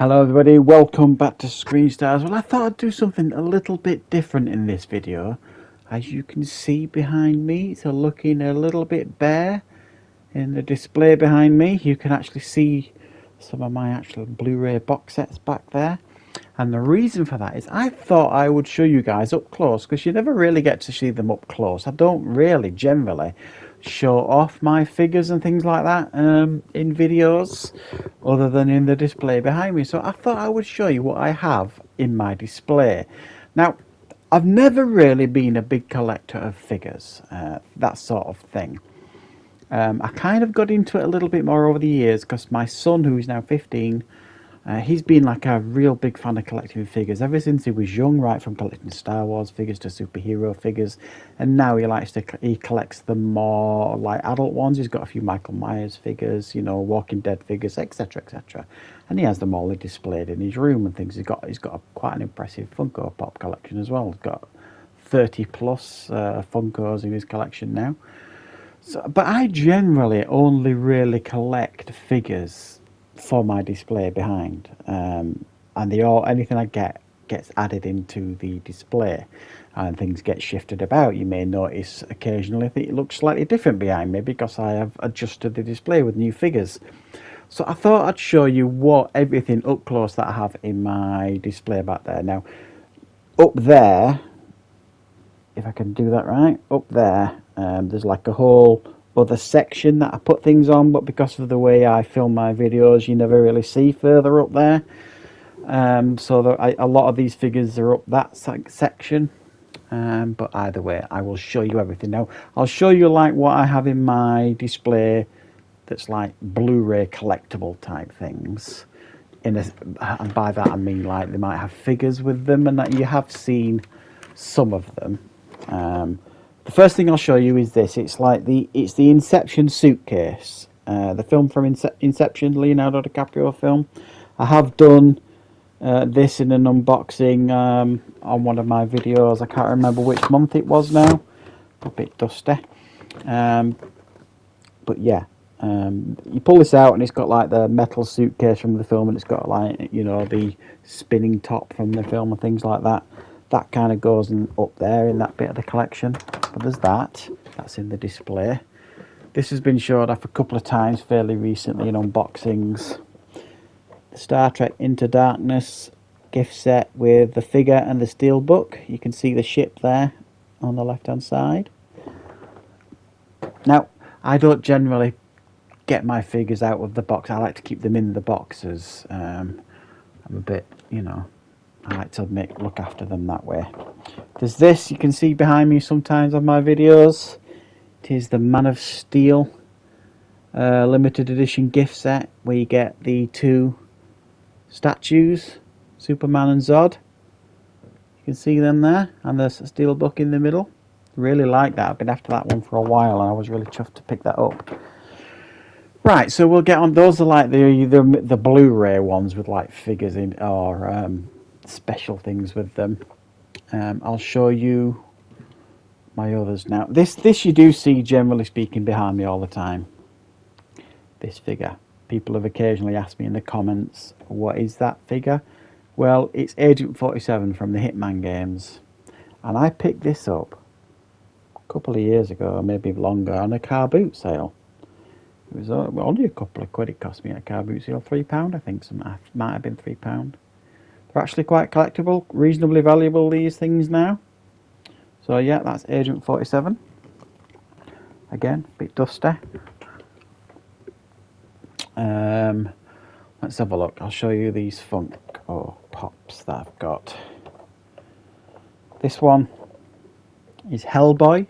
Hello everybody, welcome back to Screenstars. Well, I thought I'd do something a little bit different in this video. As you can see behind me, it's looking a little bit bare. In the display behind me, you can actually see some of my actual Blu-ray box sets back there. And the reason for that is I thought I would show you guys up close, because you never really get to see them up close. I don't really generally show off my figures and things like that in videos other than in the display behind me. So I thought I would show you what I have in my display. Now, I've never really been a big collector of figures, that sort of thing. I kind of got into it a little bit more over the years because my son, who is now 15, he's been like a real big fan of collecting figures ever since he was young, right from collecting Star Wars figures to superhero figures, and now he collects the more like adult ones. He's got a few Michael Myers figures, you know, Walking Dead figures, etc., etc., and he has them all displayed in his room and things. He's got quite an impressive Funko Pop collection as well. He's got 30 plus Funkos in his collection now. So, but I generally only really collect figures for my display behind, and anything I get gets added into the display, and things get shifted about. You may notice occasionally that it looks slightly different behind me because I have adjusted the display with new figures. So I thought I'd show you everything up close that I have in my display back there. Now, up there, if I can do that right, up there, there's like a whole other section that I put things on, but because of the way I film my videos, you never really see further up there. So a lot of these figures are up that section. But either way, I will show you everything. Now, I'll show you like what I have in my display that's like Blu-ray collectible type things. And by that I mean like they might have figures with them, and that you have seen some of them. The first thing I'll show you is this. It's the Inception suitcase, the film from Inception, Leonardo DiCaprio film. I have done this in an unboxing on one of my videos. I can't remember which month it was now. A bit dusty. But yeah, you pull this out and it's got like the metal suitcase from the film, and it's got like, you know, the spinning top from the film and things like that. That kind of goes up there in that bit of the collection. But there's that's in the display. This has been showed off a couple of times fairly recently in unboxings. The Star Trek Into Darkness gift set with the figure and the steel book. You can see the ship there on the left hand side. Now, I don't generally get my figures out of the box. I like to keep them in the boxes. I'm a bit, you know, I like to look after them that way. There's this, you can see behind me sometimes on my videos. It is the Man of Steel limited edition gift set, where you get the two statues, Superman and Zod. You can see them there, and there's a steel book in the middle. Really like that. I've been after that one for a while, and I was really chuffed to pick that up. Right, so we'll get on. Those are like the Blu-ray ones with like figures in, or special things with them. I'll show you my others now. This you do see, generally speaking, behind me all the time. This figure. People have occasionally asked me in the comments, what is that figure? Well, it's Agent 47 from the Hitman games, and I picked this up a couple of years ago, maybe longer, on a car boot sale. It was only a couple of quid. It cost me at a car boot sale, £3 I think. Might have been £3. They're actually quite collectible, reasonably valuable, these things now. So yeah, that's Agent 47. Again, a bit dusty. Let's have a look. I'll show you these Funko Pops that I've got. This one is Hellboy,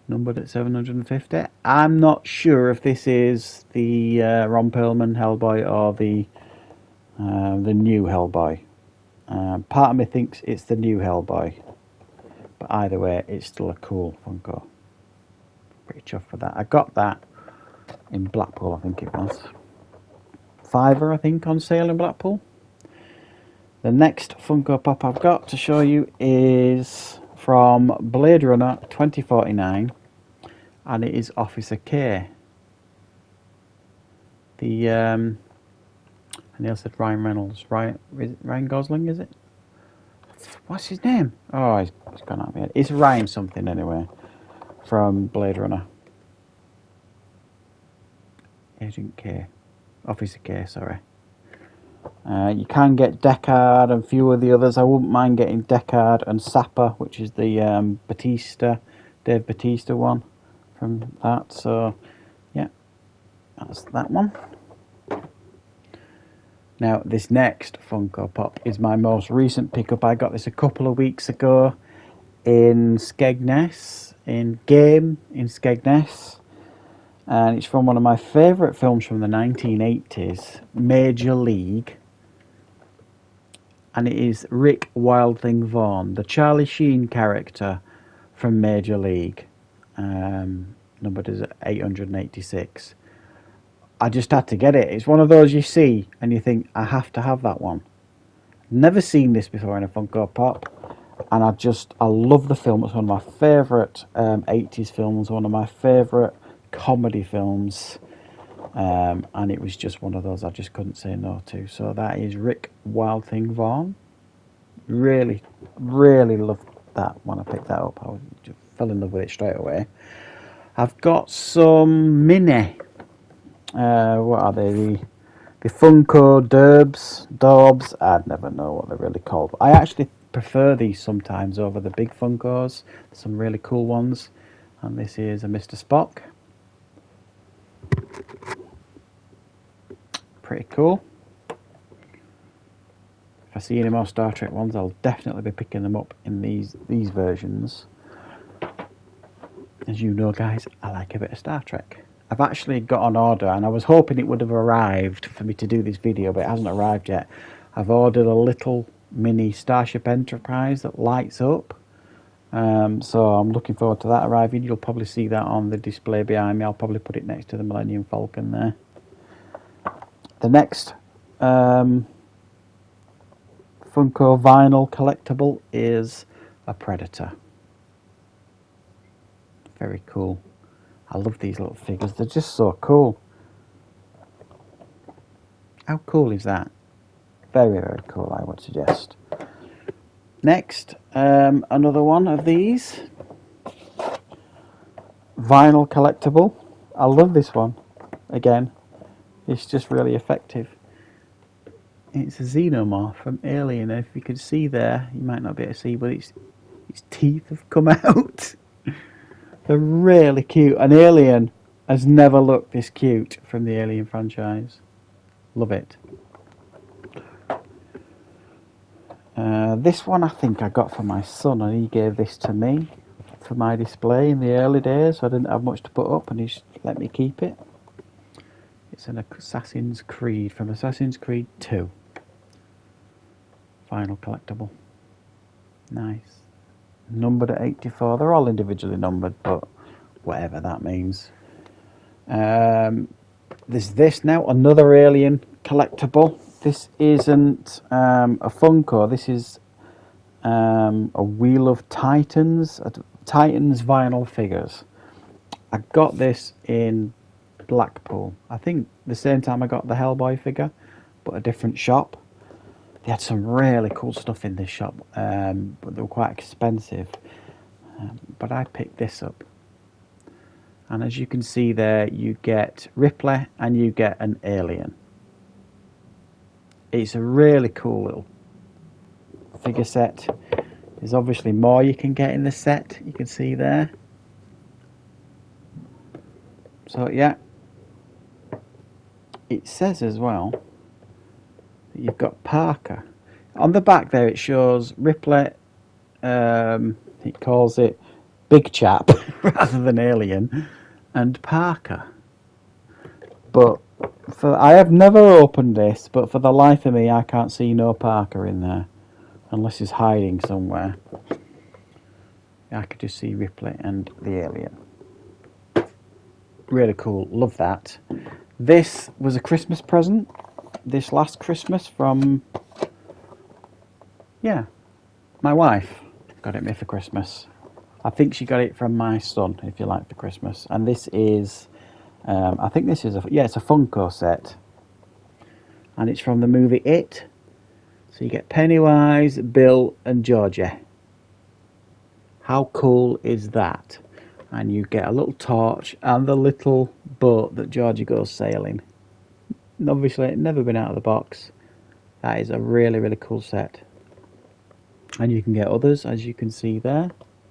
numbered at 750. I'm not sure if this is the Ron Perlman Hellboy or the new Hellboy. Part of me thinks it's the new Hellboy, but either way, it's still a cool Funko. Pretty chuffed for that. I got that in Blackpool, I think it was. £5, I think, on sale in Blackpool. The next Funko Pop I've got to show you is from Blade Runner 2049, and it is Officer K. The And Neil said Ryan Reynolds. Ryan Gosling, is it? What's his name? Oh, he's gone out of my head. It's Ryan something anyway. From Blade Runner. Agent K. Officer K, sorry. You can get Deckard and a few of the others. I wouldn't mind getting Deckard and Sapper, which is the Dave Bautista one from that. So, yeah, that's that one. Now, this next Funko Pop is my most recent pickup. I got this a couple of weeks ago in Skegness, in Skegness. And it's from one of my favourite films from the 1980s, Major League. And it is Rick Wilding Vaughn, the Charlie Sheen character from Major League. Numbered as 886. I just had to get it. It's one of those you see and you think, I have to have that one. Never seen this before in a Funko Pop. And I love the film. It's one of my favourite 80s films, one of my favourite comedy films. And it was just one of those I just couldn't say no to. So that is Rick Wilding Vaughn. Really, really loved that when I picked that up. I just fell in love with it straight away. I've got some mini. What are they? The Funko Daubs. I never know what they're really called. I actually prefer these sometimes over the big Funkos. Some really cool ones. And this is a Mr. Spock. Pretty cool. If I see any more Star Trek ones, I'll definitely be picking them up in these versions. As you know, guys, I like a bit of Star Trek. I've actually got an order, and I was hoping it would have arrived for me to do this video, but it hasn't arrived yet. I've ordered a little mini Starship Enterprise that lights up. So I'm looking forward to that arriving. You'll probably see that on the display behind me. I'll probably put it next to the Millennium Falcon there. The next Funko vinyl collectible is a Predator. Very cool. I love these little figures. They're just so cool. How cool is that? Very, very cool, I would suggest. Next, another one of these. Vinyl collectible. I love this one. Again, it's just really effective. It's a xenomorph from Alien. If you can see there, you might not be able to see, but its teeth have come out. They're really cute. An Alien has never looked this cute from the Alien franchise. Love it. This one I think I got for my son, and he gave this to me for my display in the early days. So I didn't have much to put up, and he's let me keep it. It's an Assassin's Creed from Assassin's Creed 2. Final collectible. Nice. Numbered at 84. They're all individually numbered, but whatever that means. There's this now, another Alien collectible. This isn't a Funko. This is a Wheel of Titans, Titans vinyl figures. I got this in Blackpool. I think the same time I got the Hellboy figure, but a different shop. They had some really cool stuff in this shop, but they were quite expensive. But I picked this up. And as you can see there, you get Ripley and you get an Alien. It's a really cool little figure set. There's obviously more you can get in the set, you can see there. So yeah, it says as well that you've got Parker. On the back there it shows Ripley, it calls it Big Chap rather than Alien, and Parker. But I have never opened this, but for the life of me I can't see no Parker in there. Unless he's hiding somewhere. I could just see Ripley and the Alien. Really cool. Love that. This was a Christmas present. This last Christmas from... yeah, my wife got it me for Christmas. I think she got it from my son, if you like, for Christmas. And this is... I think this is a... yeah, it's a Funko set. and it's from the movie It. So you get Pennywise, Bill and Georgie. How cool is that? And you get a little torch and the little boat that Georgie goes sailing. And obviously it's never been out of the box. That is a really, really cool set. And you can get others, as you can see there.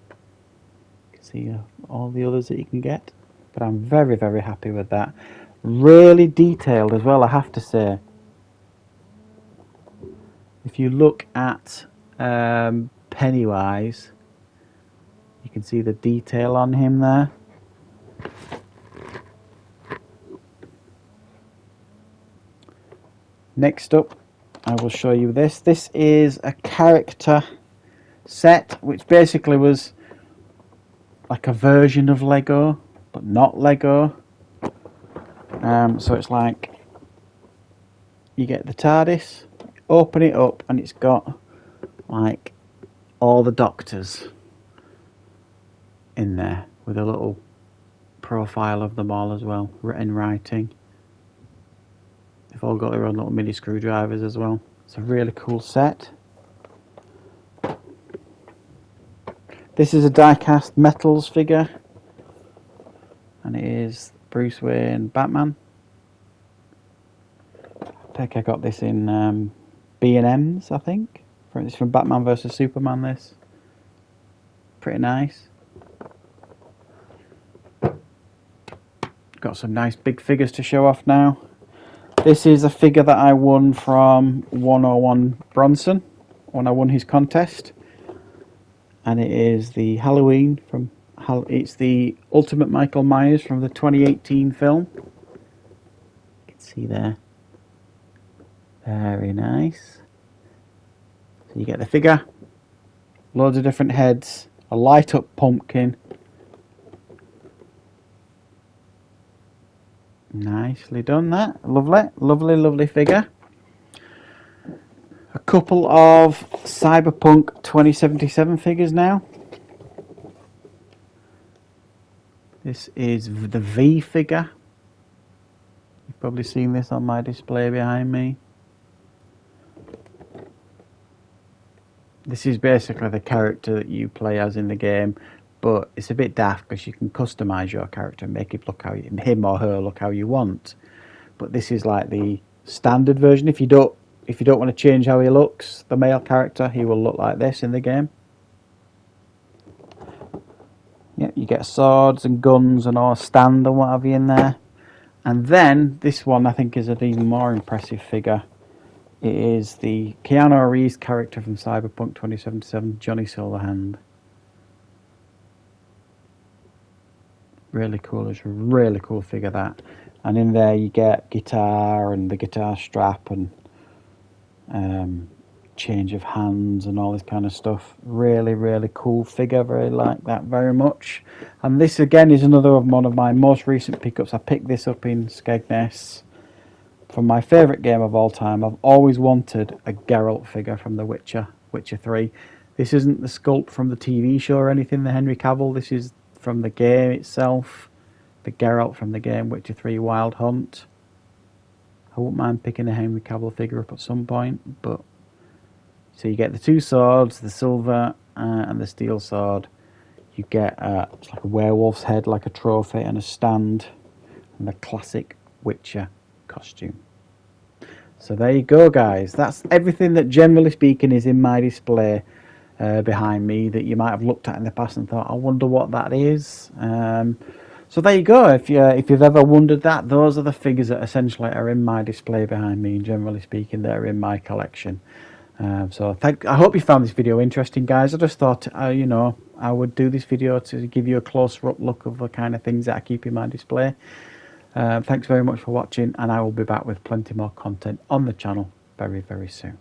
You can see all the others that you can get. But I'm very, very happy with that. Really detailed as well, I have to say. If you look at Pennywise, you can see the detail on him there. Next up, I will show you this. This is a character set, which basically was like a version of Lego, but not Lego. So it's like you get the TARDIS, open it up, and it's got like all the doctors in there with a little profile of them all as well, in writing. They've all got their own little mini screwdrivers as well. It's a really cool set. This is a die-cast metals figure, and it is Bruce Wayne Batman. I think I got this in B&M's, I think. It's from Batman vs Superman, this. Pretty nice. Got some nice big figures to show off now. This is a figure that I won from 101 Bronson when I won his contest. And it is the Halloween from... It's the Ultimate Michael Myers from the 2018 film. You can see there. Very nice. So you get the figure, loads of different heads, a light up pumpkin. Nicely done that. Lovely, lovely, lovely figure. A couple of Cyberpunk 2077 figures now. This is the V figure. You've probably seen this on my display behind me. This is basically the character that you play as in the game, but it's a bit daft because you can customize your character and make it look how him or her look how you want. But this is like the standard version. If you don't want to change how he looks, the male character, he will look like this in the game. Yeah, you get swords and guns and all, stand and what have you in there. And then this one I think is an even more impressive figure. It is the Keanu Reeves character from Cyberpunk 2077, Johnny Silverhand. Really cool. It's a really cool figure, that. And in there you get guitar and the guitar strap and change of hands and all this kind of stuff. Really, really cool figure. Very like that very much. And this again is another one of my most recent pickups. I picked this up in Skegness from my favourite game of all time. I've always wanted a Geralt figure from The Witcher 3. This isn't the sculpt from the TV show or anything, the Henry Cavill. This is from the game itself. The Geralt from the game Witcher 3 Wild Hunt. I wouldn't mind picking a Henry Cavill figure up at some point, but so you get the two swords, the silver and the steel sword. You get it's like a werewolf's head, like a trophy, and a stand, and the classic Witcher costume. So there you go, guys. That's everything that, generally speaking, is in my display behind me that you might have looked at in the past and thought, I wonder what that is. So there you go. If you've ever wondered that, those are the figures that essentially are in my display behind me, and generally speaking, they're in my collection. So I hope you found this video interesting, guys. I just thought, you know, I would do this video to give you a closer up look of the kind of things that I keep in my display. Thanks very much for watching, and I will be back with plenty more content on the channel very, very soon.